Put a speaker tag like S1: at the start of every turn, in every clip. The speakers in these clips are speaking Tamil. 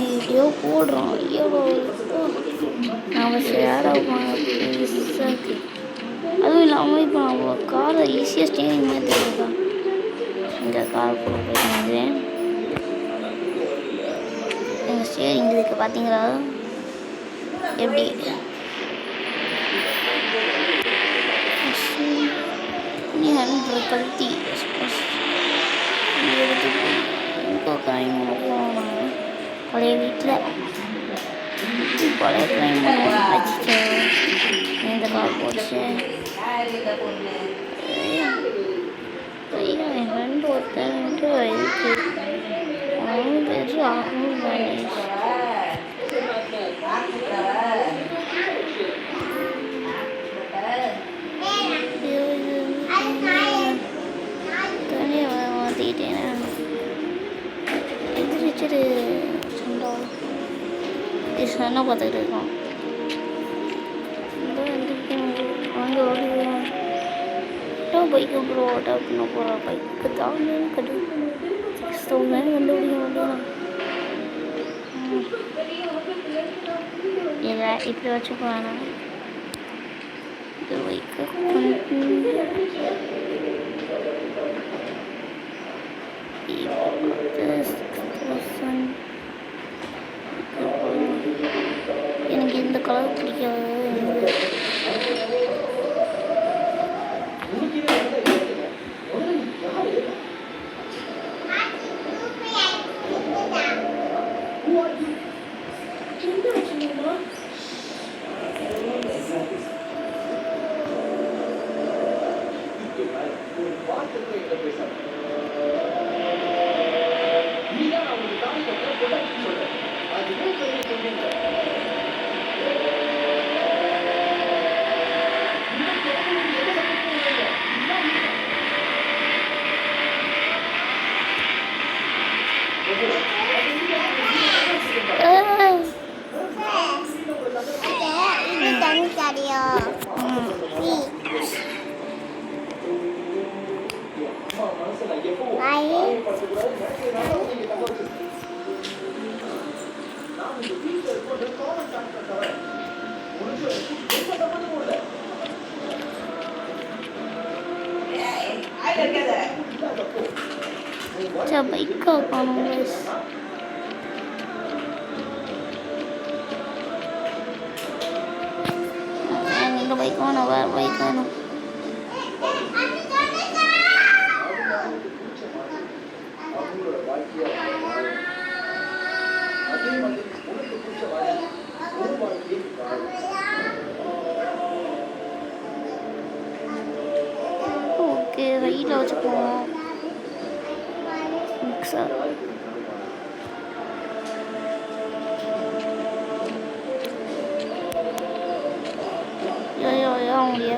S1: வீடியோ போடுறோம். எவ்வளோ நம்ம ஷேர் ஆகும். அதுவும் இல்லாமல் இப்போ நம்ம காரை ஈஸியாக ஸ்டேரிங் மாதிரி தெரியுதா. இந்த கார் கூட போயிட்டு எங்கள் ஸ்டேரிங் இதுக்கு பார்த்தீங்களா எப்படி கழுத்தி எடுத்துட்டு இப்போ கிரைம் போனோம் பழைய வீட்டில் பழைய கிரைம் வச்சுட்டு இந்த கார் போச்சு. என் ஃப்ரெண்டு ஒருத்தன்ட்டு இதுக்கு அவனும் பேர் ராகுல் கணேஷ். எதிர்த்து சொன்ன பார்த்துக்கிட்டு இருக்கோம். வந்து ஓடுவோம் பைக்கு ப்ரோ ஓட்ட போகிற பைக்கு தான் வந்து முடியும் இதை இப்படி வச்சுக்குவானா இது பைக்கு எனக்கு இந்த கலர் பிடிக்காது. பைக் காணும் இந்த பைக் வேணும், வேறு பைக் வேணும். ஓகே வெயில வச்சுக்குவோம். மிக்சர் முடிய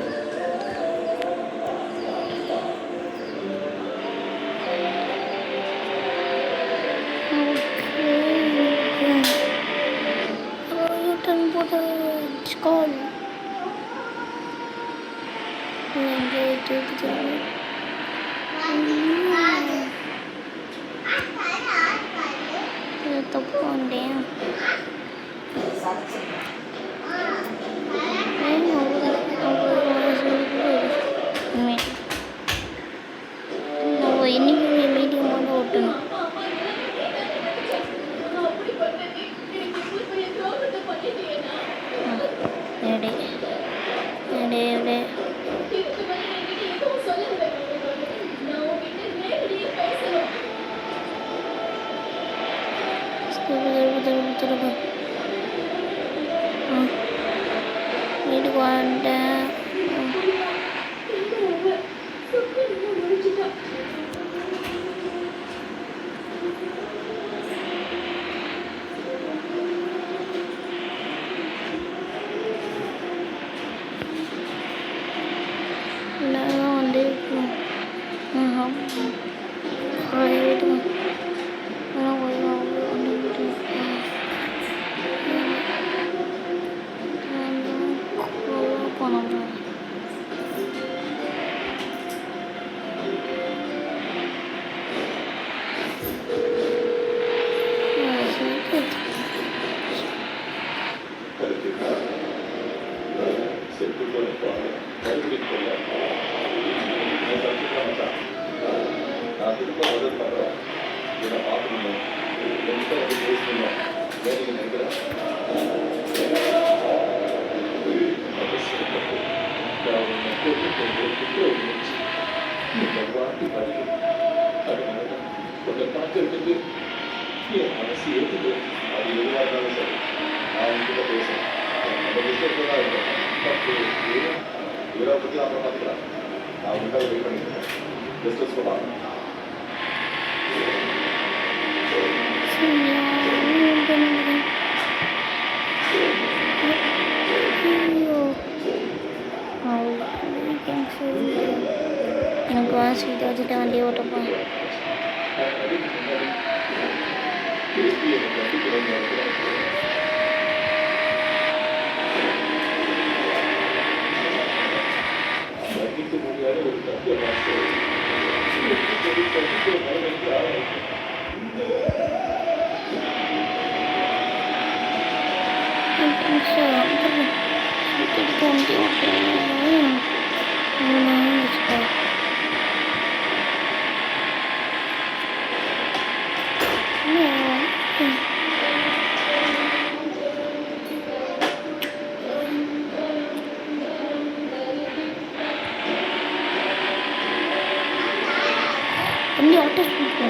S1: கால் தப்பு வந்தேன். இன்னைக்கு மீட்டிங் வந்து ஓட்டணும். வீட்டுக்கு வந்துட்டேன். வந்து போனோம். எனக்கு ஸ்வீட் வச்சுட்டு வண்டியை ஓட்டப்போம். வண்டி ஓட்டுறேன் வச்சுக்கோ. வண்டி ஆட்டோ ஸ்பீட்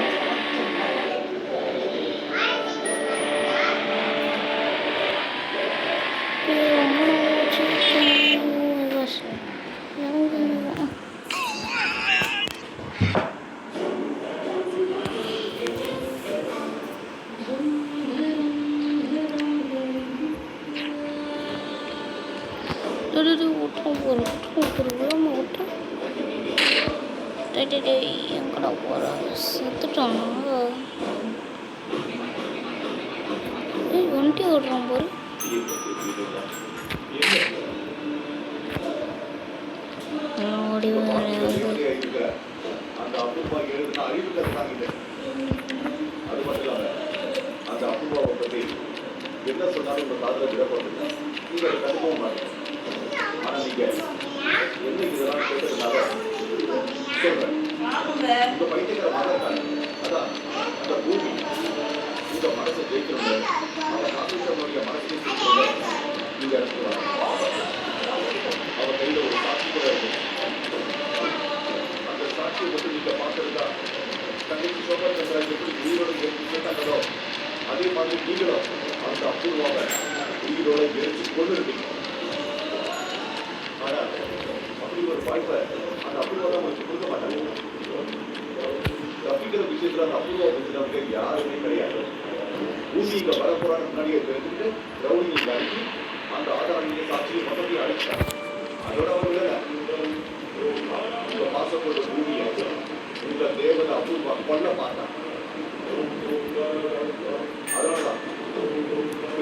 S1: எங்கடா போகிற செத்துட்டானா? வண்டி ஓடுறான் போரு. ஓடி என்ன சொன்னாலும் உங்க காதல விடப்பட்டு நீங்க அதை கண்டுக்கவும் மாட்டீங்க. ஆனா நீங்க என்ன இதெல்லாம் கேட்டதுனால சொல்றேன், உங்க பைத்தியக்கார மாதம் அதான் அந்த பூமி உங்க மனசை ஜெயிக்கணும். அந்த காதலுடைய மனசை நீங்க எடுத்துக்கலாம். அவன் கையில ஒரு சாட்சி கூட இருக்கு. அந்த சாட்சியை மட்டும் நீங்க பார்த்துருந்தா கண்டிப்பா சோபர் சந்திரன் எப்படி உயிரோடு எடுத்து கேட்டாங்களோ அதே மாதிரி நீங்களும் அந்த அபூர்வாவை உயிரோட எடுத்து கொண்டு இருப்பீங்க. ஆனா அப்படி ஒரு வாய்ப்பை அந்த அபூர்வாவை உங்களுக்கு கொடுக்க மாட்டாங்க. தப்பிக்கிற விஷயத்துல அந்த அபூர்வா வச்சுனவங்க யாருமே கிடையாது. ஊசி இங்க வரப்போறான்னு முன்னாடியே தெரிஞ்சுட்டு ரவுடியை அடிச்சு அந்த ஆதாரங்களை சாட்சியை மொத்தத்தையும் அடிச்சாங்க. அதோட அவங்க உங்க பாசப்போட பூமியை உங்க தேவதை அபூர்வா கொல்ல பார்த்தாங்க. அதனாலதான்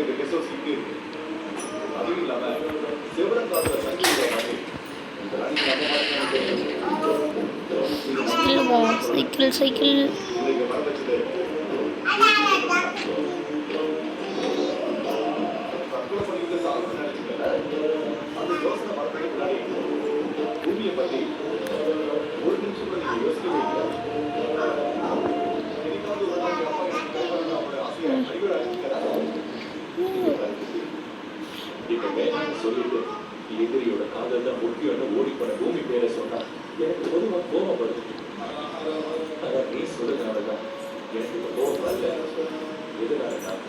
S1: இந்த கெசோஸ் இங்க இருக்கு. அதுவும் இல்லாம சிவரங்கால சங்கீத மாதிரி இந்த ராணி சைக்கிள் நீங்க வர வச்சது தற்கொலை பண்ணிட்டு சாகுன்னு நினைச்சுக்கல. அந்த யோசனை வரதுக்கு முன்னாடி பூமியை பத்தி ஒரு நிமிஷம் கூட நீங்க யோசிக்கவே இல்லை. எனக்காவது ஒரு நாள் அப்பா எனக்கு அவங்களோட ஆசையை கைவிட இப்ப வேணாம்னு சொல்லிட்டு எதிரியோட காதல் தான் முக்கியம் ஓடி போன பூமி பேரை சொன்னா எனக்கு பொதுவா கோபப்படுது. அதான் நீ சொல்றதுனாலதான் எனக்கு இப்ப கோபம் அல்ல. எதுனாலதான்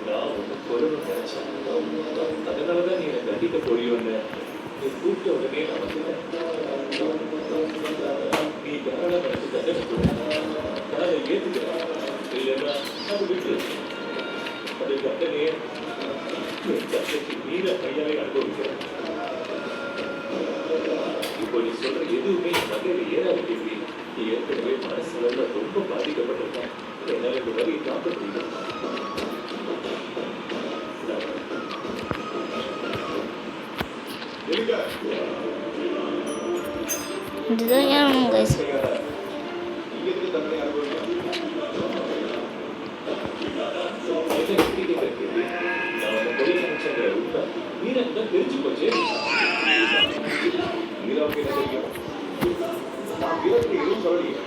S1: நான் உங்க பொருள் நினைச்சேன். அதனாலதான் நீ எனக்கு கண்டிக்க போறியோன்னு நீ கூப்பிட்ட உடனே நான் வந்துட்டேன். நீ யாரால எனக்கு தண்டனை கொடுத்த நான் அதை ஏத்துக்கிறேன். இல்லைன்னா அது விட்டு அது தண்டனையே மீத கையாலே அனுபவிக்கிறேன். இப்போ நீ சொல்ற எதுவுமே மகளிர் ஏறாது. எப்படி நீ ஏற்கனவே மனசுல ரொம்ப பாதிக்கப்பட்டிருக்கேன். என்னால இந்த வரியை தாக்க முடியும். இதுதான் ஏன் கைஸ் தெரிஞ்சு போச்சு. மீராவுக்கு என்ன தெரியும்? நான் வீரத்துக்கு எதுவும் சொல்லலையே.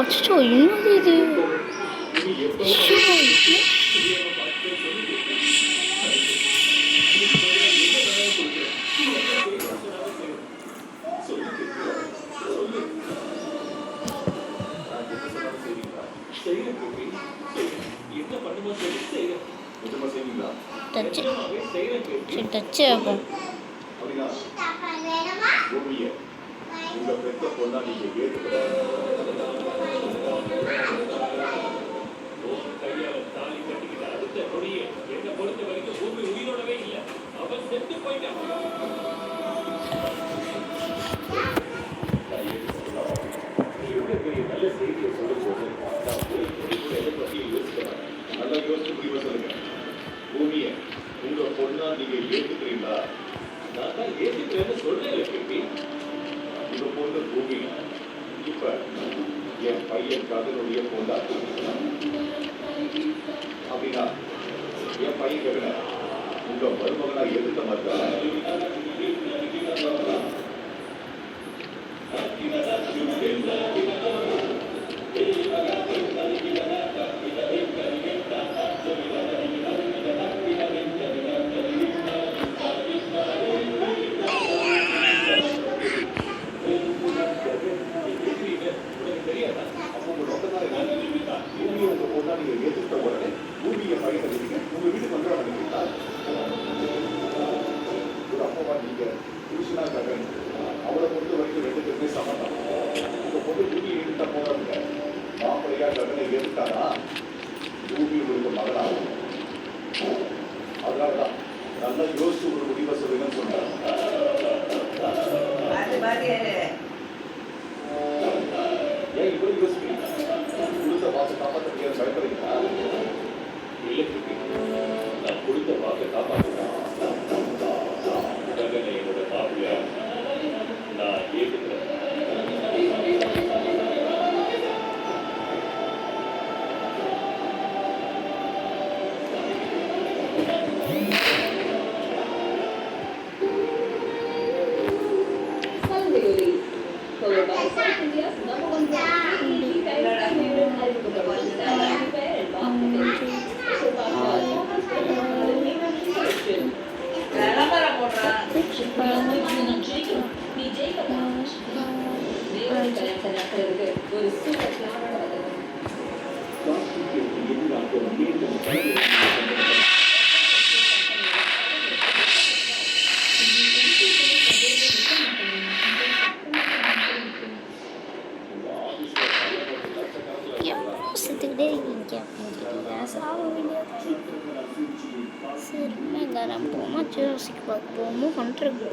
S1: அச்சோ என்னது இது டச்சு சரி டச்சு ஆகும் செத்துக்கிட்டே இருக்கீங்க அப்படின்னு சாக வேண்டியது சரி எல்லாரும் போமா ஜூராசிக் பார்க் போமோ பண்ணுறது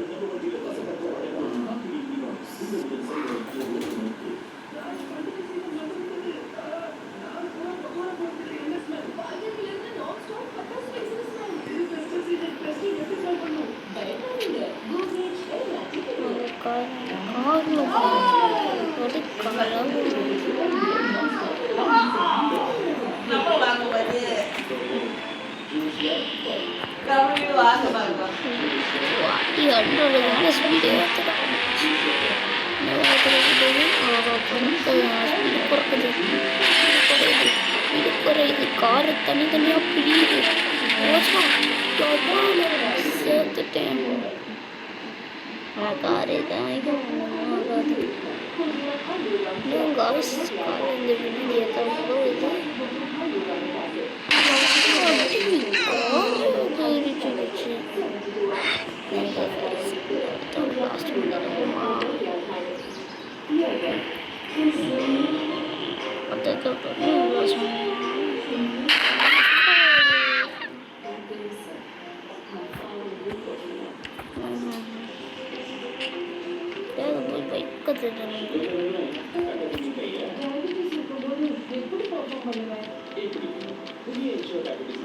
S1: கார் தனித்தனியாக பிரியுது சேர்த்துட்டேன் காரே தான் ஆகாது இன்னும் காசு கார் இந்த பின்னாடி எவ்வளோ இது போயிடுச்சு லாஸ்ட் அதுக்கு போய் பைக் கற்றுட்டு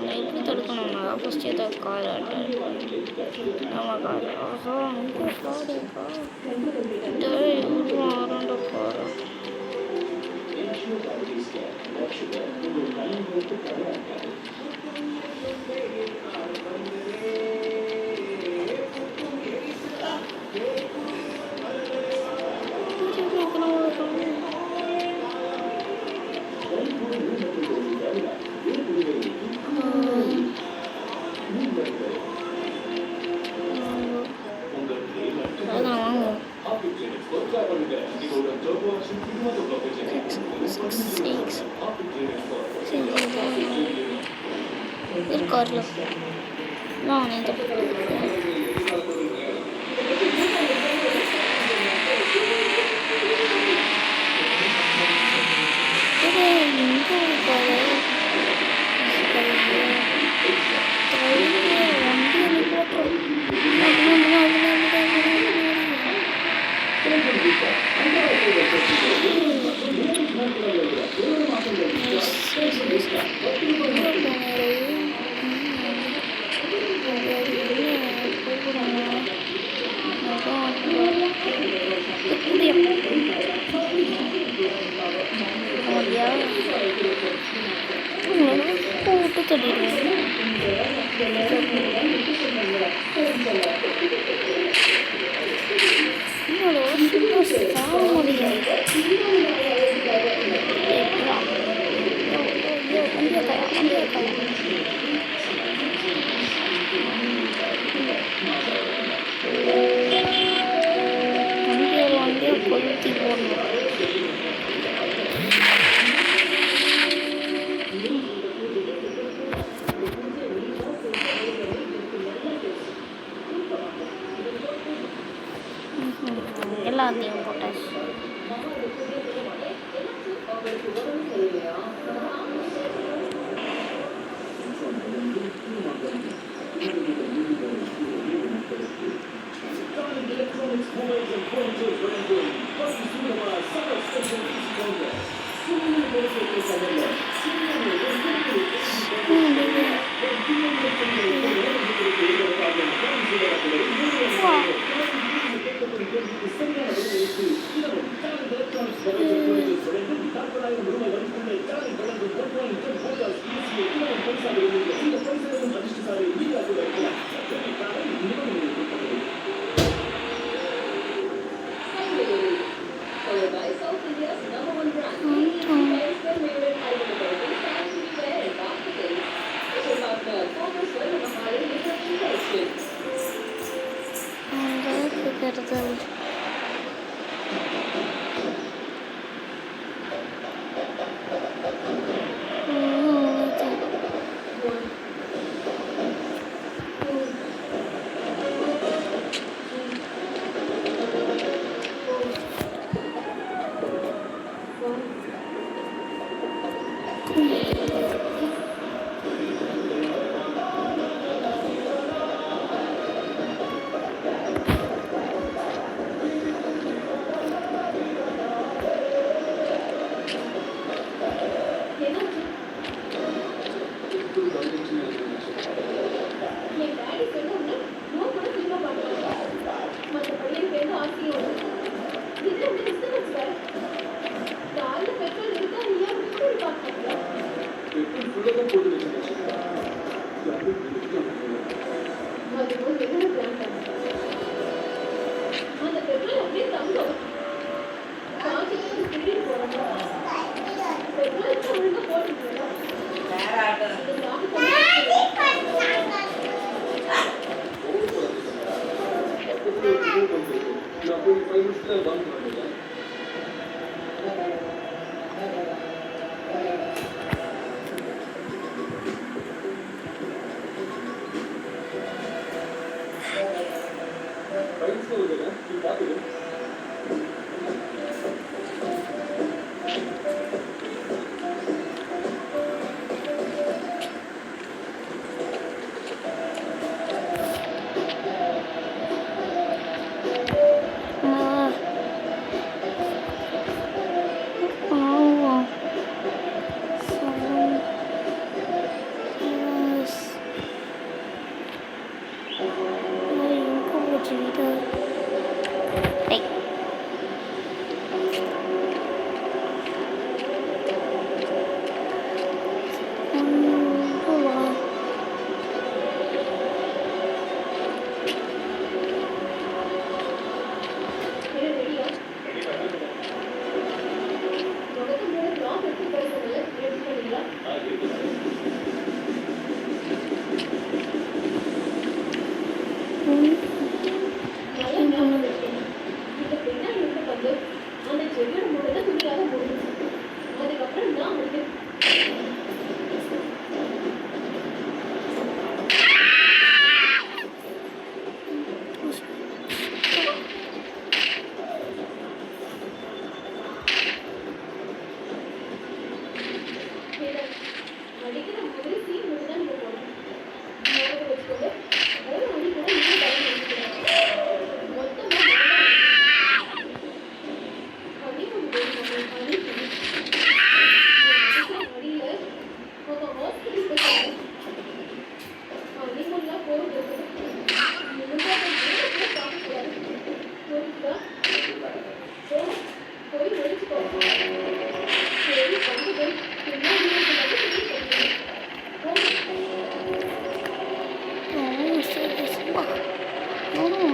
S1: எப்படி தடுக்கணும்னா ஃபஸ்ட்டு ஏதோ கார் ஆட்டாரு நம்ம கார் ஆஹா அங்கே காருக்கா ஆறாண்ட காரா Carlo. No, niente. எல்லாத்தையும் போட்டாச்சு.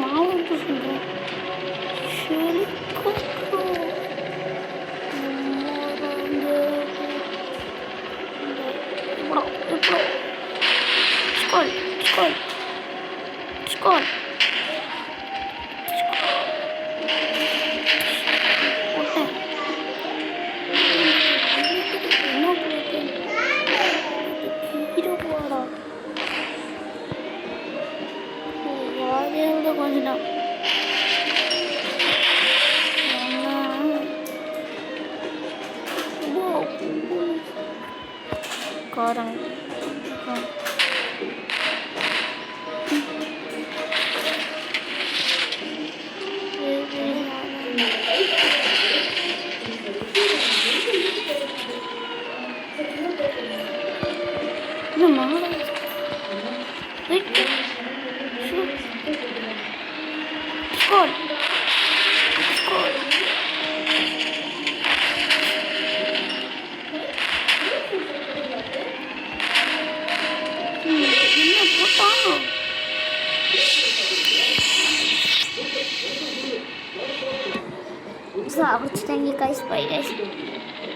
S1: மாவு சொல்கிறேன் Skål, skål, skål. கொஞ்சம் காரம் Skål! Skål! என்ன போட்டான் சாப்பிட்டுட்டாங்க கைஸ் பை கைஸ்